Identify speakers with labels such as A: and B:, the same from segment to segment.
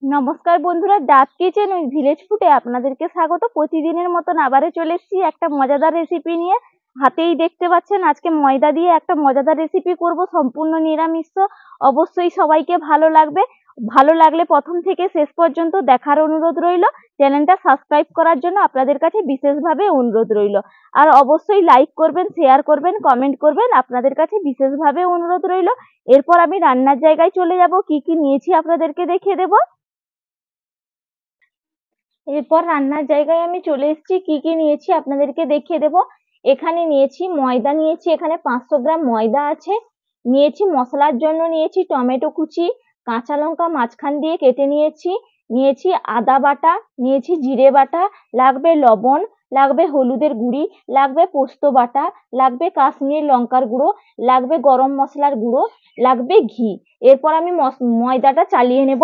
A: নমস্কার বন্ধুরা, ডাক কিচেন উইথ ভিলেজ ফুডে আপনাদেরকে স্বাগত। প্রতিদিনের মতন আবারও চলে এসেছি একটা মজাদার রেসিপি নিয়ে। হাতেই দেখতে পাচ্ছেন আজকে ময়দা দিয়ে একটা মজাদার রেসিপি করব, সম্পূর্ণ নিরামিষ। অবশ্যই সবাইকে ভালো লাগবে। ভালো লাগলে প্রথম থেকে শেষ পর্যন্ত দেখার অনুরোধ রইল। চ্যানেলটা সাবস্ক্রাইব করার জন্য আপনাদের কাছে বিশেষভাবে অনুরোধ রইল। আর অবশ্যই লাইক করবেন, শেয়ার করবেন, কমেন্ট করবেন, আপনাদের কাছে বিশেষভাবে অনুরোধ রইল। এরপর আমি রান্নার জায়গায় চলে যাব, কি কি নিয়েছি আপনাদেরকে দেখিয়ে দেবো। এরপর রান্নার জায়গায় আমি চলে এসেছি, কি কি নিয়েছি আপনাদেরকে দেখিয়ে দেব। এখানে নিয়েছি ময়দা, নিয়েছি এখানে 500 গ্রাম ময়দা আছে। নিয়েছি মশলার জন্য, নিয়েছি টমেটো কুচি, কাঁচা লঙ্কা মাঝখান দিয়ে কেটে নিয়েছি। নিয়েছি আদা বাটা, নিয়েছি জিরে বাটা, লাগবে লবণ, লাগবে হলুদের গুঁড়ি, লাগবে পোস্ত বাটা, লাগবে কাশ্মীরি লঙ্কার গুঁড়ো, লাগবে গরম মশলার গুঁড়ো, লাগবে ঘি। এরপর আমি ময়দাটা চালিয়ে নেব।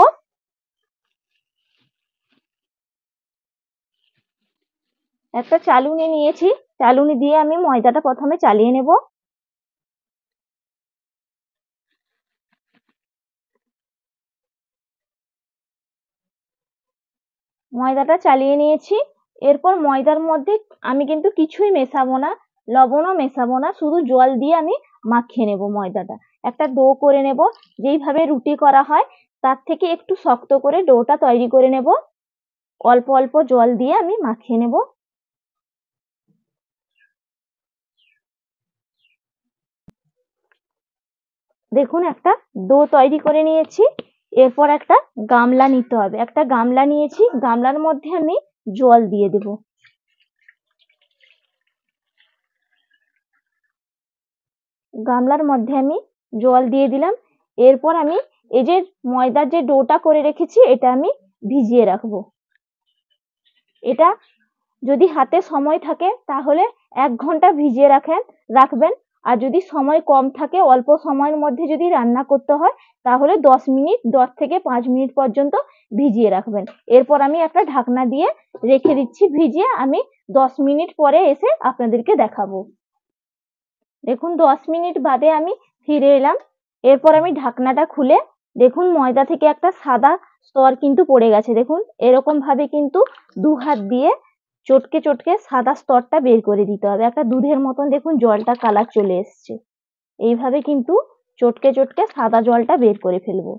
A: একটা চালুনি নিয়েছি, চালুনি দিয়ে আমি ময়দাটা প্রথমে চালিয়ে নেব। ময়দাটা চালিয়ে নিয়েছি। এরপর ময়দার মধ্যে আমি কিন্তু কিছুই মেশাবো না, লবণও মেশাবো না, শুধু জল দিয়ে আমি মাখিয়ে নেব ময়দাটা। একটা ডো করে নেব, যেইভাবে রুটি করা হয় তার থেকে একটু শক্ত করে ডোটা তৈরি করে নেব। অল্প অল্প জল দিয়ে আমি মাখিয়ে নেব। দেখুন একটা ডো তৈরি করে নিয়েছি। এরপর একটা গামলা নিতে হবে, একটা গামলা নিয়েছি, গামলার মধ্যে আমি জল দিয়ে দেব। গামলার মধ্যে আমি জল দিয়ে দিলাম। এরপর আমি এই যে ময়দার যে ডোটা করে রেখেছি এটা আমি ভিজিয়ে রাখবো। এটা যদি হাতে সময় থাকে তাহলে 1 ঘন্টা ভিজিয়ে রাখবেন। আর যদি সময় কম থাকে, অল্প সময়ের মধ্যে যদি রান্না করতে হয়, তাহলে 10 মিনিট, 10 থেকে 5 মিনিট পর্যন্ত ভিজিয়ে রাখবেন। এরপর আমি একটা ঢাকনা দিয়ে রেখে দিচ্ছি ভিজিয়ে। আমি 10 মিনিট পরে এসে আপনাদেরকে দেখাবো। দেখুন 10 মিনিট বাদে আমি ফিরে এলাম। এরপর আমি ঢাকনাটা খুলে দেখুন ময়দা থেকে একটা সাদা স্তর কিন্তু পড়ে গেছে। দেখুন এরকম ভাবে কিন্তু 2 হাত দিয়ে চটকে চটকে সাদা স্তরটা বের করে দিতে হবে। একটা দুধের মতন দেখুন জলটা কালার চলে এসছে। এইভাবে কিন্তু চটকে চটকে সাদা জলটা বের করে ফেলবো।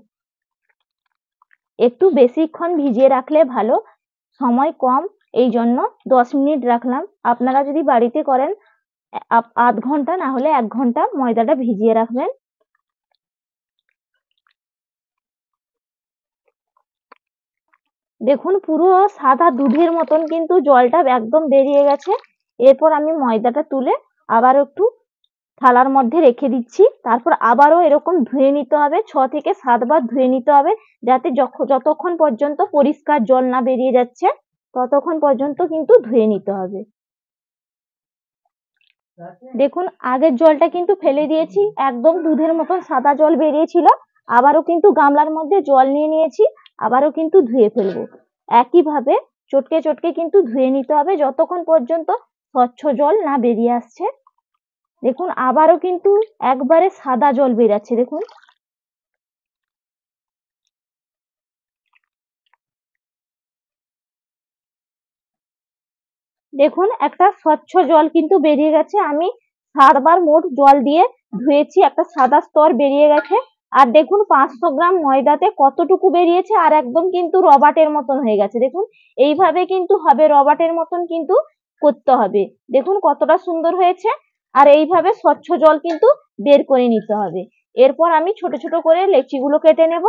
A: একটু বেশিক্ষণ ভিজিয়ে রাখলে ভালো, সময় কম এই জন্য 10 মিনিট রাখলাম। আপনারা যদি বাড়িতে করেন আধ ঘন্টা, না হলে 1 ঘন্টা ময়দাটা ভিজিয়ে রাখবেন। দেখুন পুরো সাদা দুধের মতন কিন্তু জলটা একদম বেরিয়ে গেছে। এরপর আমি ময়দাটা তুলে আবার একটু থালার মধ্যে রেখে দিচ্ছি। তারপর আবারও এরকম ধুয়ে নিতে হবে, 6 থেকে 7 বার ধুয়ে নিতে হবে, যাতে যতক্ষণ পর্যন্ত পরিষ্কার জল না বেরিয়ে যাচ্ছে ততক্ষণ পর্যন্ত কিন্তু ধুয়ে নিতে হবে। দেখুন আগের জলটা কিন্তু ফেলে দিয়েছি, একদম দুধের মতন সাদা জল বেরিয়েছিল। আবারও কিন্তু গামলার মধ্যে জল নিয়ে নিয়েছি, আবারও কিন্তু ধুয়ে ফেলবো। একইভাবে চটকে চটকে কিন্তু ধুয়ে নিতে হবে যতক্ষণ পর্যন্ত স্বচ্ছ জল না বেরিয়ে আসছে। দেখুন আবারও কিন্তু একবারে সাদা জল বেরাচ্ছে। দেখুন দেখুন একটা স্বচ্ছ জল কিন্তু বেরিয়ে গেছে। আমি 7 বার মোট জল দিয়ে ধুয়েছি, একটা সাদা স্তর বেরিয়ে গেছে। আর দেখুন 500 গ্রাম ময়দাতে কতটুকু বেরিয়েছে, আর একদম কিন্তু রবাটের মতন হয়ে গেছে। দেখুন এইভাবে কিন্তু হবে, রবাটের মতন কিন্তু করতে হবে। দেখুন কতটা সুন্দর হয়েছে। আর এইভাবে স্বচ্ছ জল কিন্তু বের করে নিতে হবে। এরপর আমি ছোট ছোট করে লেচিগুলো কেটে নেব।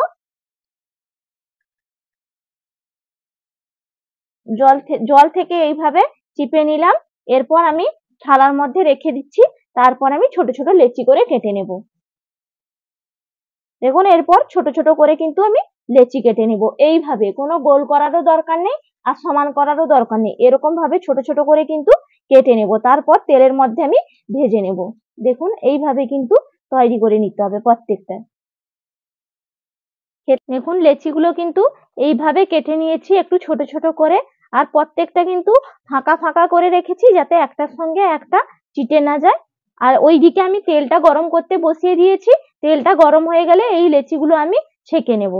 A: জল থেকে এইভাবে চিপে নিলাম। এরপর আমি থালার মধ্যে রেখে দিচ্ছি। তারপর আমি ছোট ছোট লেচি করে কেটে নেব। দেখুন এরপর ছোট ছোট করে কিন্তু আমি লেচি কেটে নেব। এইভাবে কোনো গোল করারও দরকার নেই আর সমান করারও দরকার নেই, এরকম ভাবে ছোট ছোট করে কিন্তু কেটে নেব। তারপর তেলের মধ্যে আমি ভেজে নেব। দেখুন এইভাবে কিন্তু তৈরি করে নিতে হবে প্রত্যেকটা। দেখুন লেচিগুলো কিন্তু এইভাবে কেটে নিয়েছি একটু ছোট ছোট করে। আর প্রত্যেকটা কিন্তু ফাঁকা ফাঁকা করে রেখেছি, যাতে একটার সঙ্গে একটা চিটে না যায়। আর ওইদিকে আমি তেলটা গরম করতে বসিয়ে দিয়েছি। তেলটা গরম হয়ে গেলে এই লেচিগুলো আমি ছেঁকে নেব।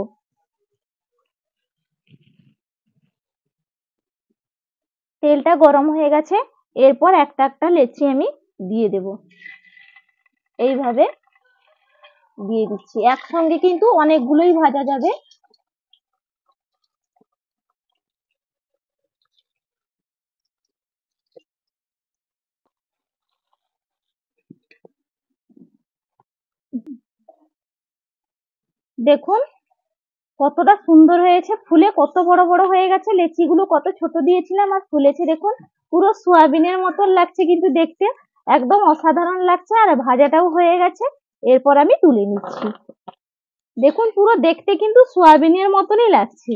A: তেলটা গরম হয়ে গেছে, এরপর একটা একটা লেচি আমি দিয়ে দেব। এইভাবে দিয়ে দিচ্ছি, একসঙ্গে কিন্তু অনেকগুলোই ভাজা যাবে। দেখুন কতটা সুন্দর হয়েছে, ফুলে কত বড় বড় হয়ে গেছে। লেচিগুলো কত ছোট দিয়েছিলাম আর ফুলেছে দেখুন, পুরো সোয়াবিনের মতন লাগছে কিন্তু দেখতে, একদম অসাধারণ লাগছে। আর ভাজাটাও হয়ে গেছে, এরপর আমি তুলে নিচ্ছি। দেখুন পুরো দেখতে কিন্তু সোয়াবিনের মতনই লাগছে।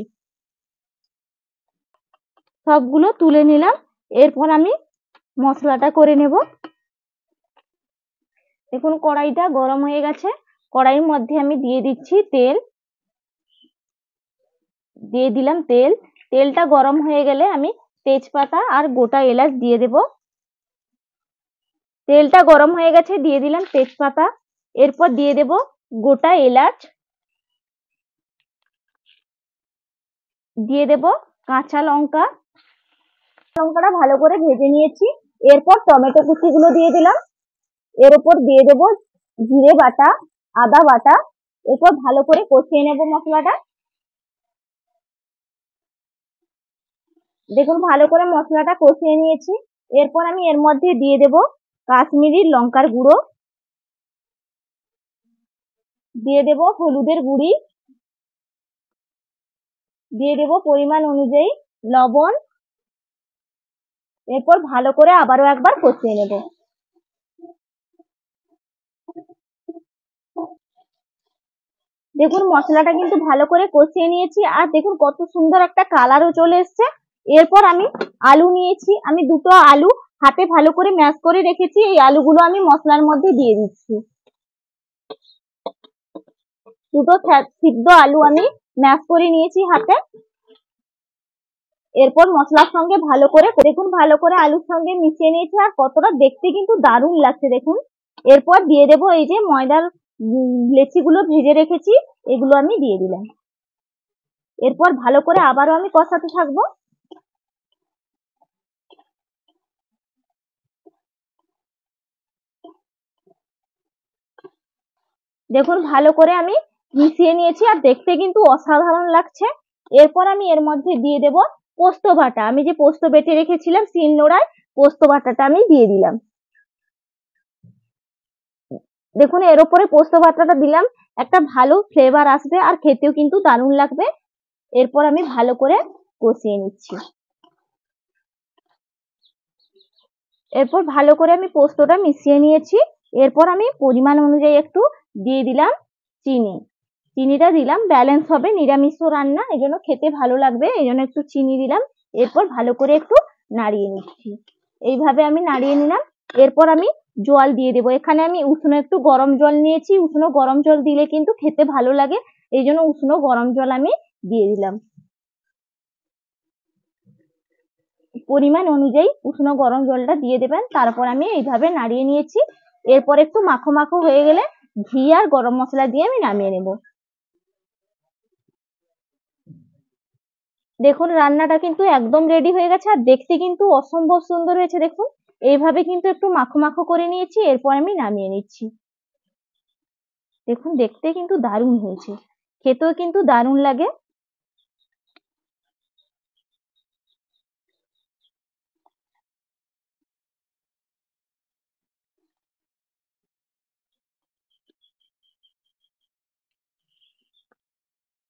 A: সবগুলো তুলে নিলাম, এরপর আমি মশলাটা করে নেব। দেখুন কড়াইটা গরম হয়ে গেছে, কড়াইয়ের মধ্যে আমি দিয়ে দিচ্ছি তেল। দিয়ে দিলাম তেল, তেলটা গরম হয়ে গেলে আমি তেজপাতা আর গোটা এলাচ দিয়ে দেব। তেলটা গরম হয়ে গেছে, দিয়ে দিলাম তেজপাতা, এরপর দিয়ে দেব গোটা এলাচ, দিয়ে দেব কাঁচা লঙ্কা। লঙ্কাটা ভালো করে ভেজে নিয়েছি, এরপর টমেটো কুচিগুলো দিয়ে দিলাম। এর উপর দিয়ে দেব জিরে বাটা, আদা বাটা। এরপর ভালো করে কষিয়ে নেব মশলাটা। দেখুন ভালো করে মশলাটা কষিয়ে নিয়েছি, এরপর আমি এর মধ্যে দিয়ে দেব কাশ্মীরি লঙ্কার গুঁড়ো, দিয়ে দেব হলুদের গুঁড়ি, দিয়ে দেব পরিমাণ অনুযায়ী লবণ। এরপর ভালো করে আবারও একবার কষিয়ে নেব। দেখুন মশলাটা কিন্তু ভালো করে কষিয়ে নিয়েছি, আর দেখুন কত সুন্দর একটা কালারও চলে এসছে। এরপর আমি আলু নিয়েছি, আমি দুটো আলু হাতে ভালো করে ম্যাশ করে রেখেছি, এই আলুগুলো আমি মশলার মধ্যে দিয়ে দিচ্ছি। দুটো সিদ্ধ আলু আমি ম্যাশ করে নিয়েছি হাতে। এরপর মশলার সঙ্গে ভালো করে দেখুন ভালো করে আলুর সঙ্গে মিশিয়ে নিয়েছি, আর কতটা দেখতে কিন্তু দারুণ লাগছে দেখুন। এরপর দিয়ে দেব এই যে ময়দার লেচিগুলো ভেজে রেখেছি, এগুলো আমি দিয়ে দিলাম। এরপর ভালো করে আবারও আমি কষাতে থাকবো। দেখুন ভালো করে আমি মিশিয়ে নিয়েছি, আর দেখতে কিন্তু অসাধারণ লাগছে। এরপর আমি এর মধ্যে দিয়ে দেব পোস্ত বাটা, আমি যে পোস্ত বেটে রেখেছিলাম শিলনোড়ায়, পোস্ত বাটাটা আমি দিয়ে দিলাম। দেখুন এর উপরে পোস্ত বাটাটা দিলাম, একটা ভালো ফ্লেভার আসবে আর খেতেও কিন্তু দারুণ লাগবে। এরপর আমি ভালো করে কষিয়ে নিচ্ছি। এরপর ভালো করে আমি পোস্তটা মিশিয়ে নিয়েছি, এরপর আমি পরিমাণ অনুযায়ী একটু দিয়ে দিলাম চিনি। চিনিটা দিলাম, ব্যালেন্স হবে, নিরামিষ রান্না এই জন্য খেতে ভালো লাগবে, এই জন্য একটু চিনি দিলাম। এরপর ভালো করে একটু নাড়িয়ে নিচ্ছি, এইভাবে আমি নাড়িয়ে নিলাম। এরপর আমি জল দিয়ে দেবো, এখানে আমি উষ্ণ একটু গরম জল নিয়েছি, উষ্ণ গরম জল দিলে কিন্তু খেতে ভালো লাগে, এই জন্য উষ্ণ গরম জল আমি দিয়ে দিলাম। পরিমাণ অনুযায়ী উষ্ণ গরম জলটা দিয়ে দেবেন। তারপর আমি এইভাবে নাড়িয়ে নিয়েছি, এরপর একটু মাখো মাখো হয়ে গেলে ঘি আর গরম মশলা দিয়ে আমি নামিয়ে নেব। দেখুন রান্নাটা কিন্তু একদম রেডি হয়ে গেছে, আর দেখতে কিন্তু অসম্ভব সুন্দর হয়েছে। দেখুন এইভাবে কিন্তু একটু মাখো মাখো করে নিয়েছি, এরপর আমি নামিয়ে নিচ্ছি। দেখুন দেখতে কিন্তু দারুণ হয়েছে, খেতেও কিন্তু দারুণ লাগে।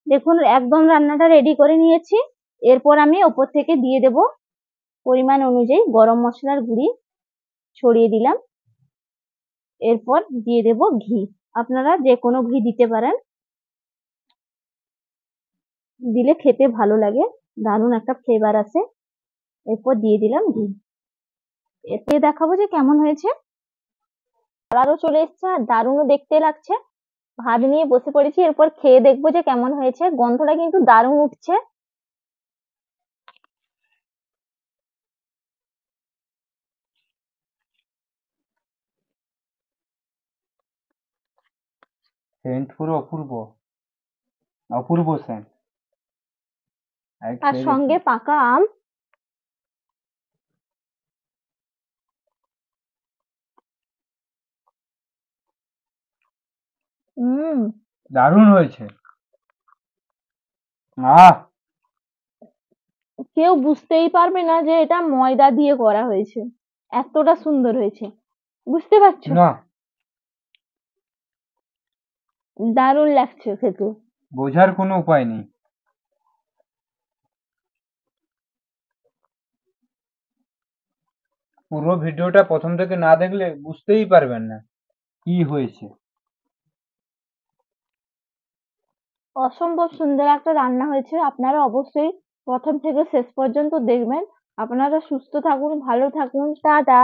A: দেখুন একদম রান্নাটা রেডি করে নিয়েছি, এরপর আমি ওপর থেকে দিয়ে দেব পরিমাণ অনুযায়ী গরম মশলার গুঁড়ি, ছড়িয়ে দিলাম। এরপর দিয়ে দেব ঘি, আপনারা যে কোনো ঘি দিতে পারেন, দিলে খেতে ভালো লাগে, দারুণ একটা ফ্লেভার আসে। এরপর দিয়ে দিলাম ঘি, এতে দেখাবো যে কেমন হয়েছে। কালারও চলে এসছে আর দারুণও দেখতে লাগছে। ভাত নিয়ে বসে পড়েছি, এরপর খেয়ে দেখবো যে কেমন হয়েছে। গন্ধটা কিন্তু দারুণ উঠছে।
B: সেন্ট পুরো অপূর্ব, অপূর্ব সেন্ট।
A: আর সঙ্গে পাকা আম। হুম।
B: দারুণ হয়েছে। আহ
A: কেউ বুঝতেই পারবে না যে এটা ময়দা দিয়ে করা হয়েছে, এতটা সুন্দর হয়েছে। বুঝতে পারছো?
B: না,
A: দারুণ লাগছে খেতে।
B: বোঝার কোনো উপায় নেই। পুরো ভিডিওটা প্রথম থেকে না দেখলে বুঝতেই পারবেন না কি হয়েছে।
A: অসম্ভব সুন্দর একটা রান্না হয়েছে। আপনারা অবশ্যই প্রথম থেকে শেষ পর্যন্ত দেখবেন। আপনারা সুস্থ থাকুন, ভালো থাকুন, টাটা।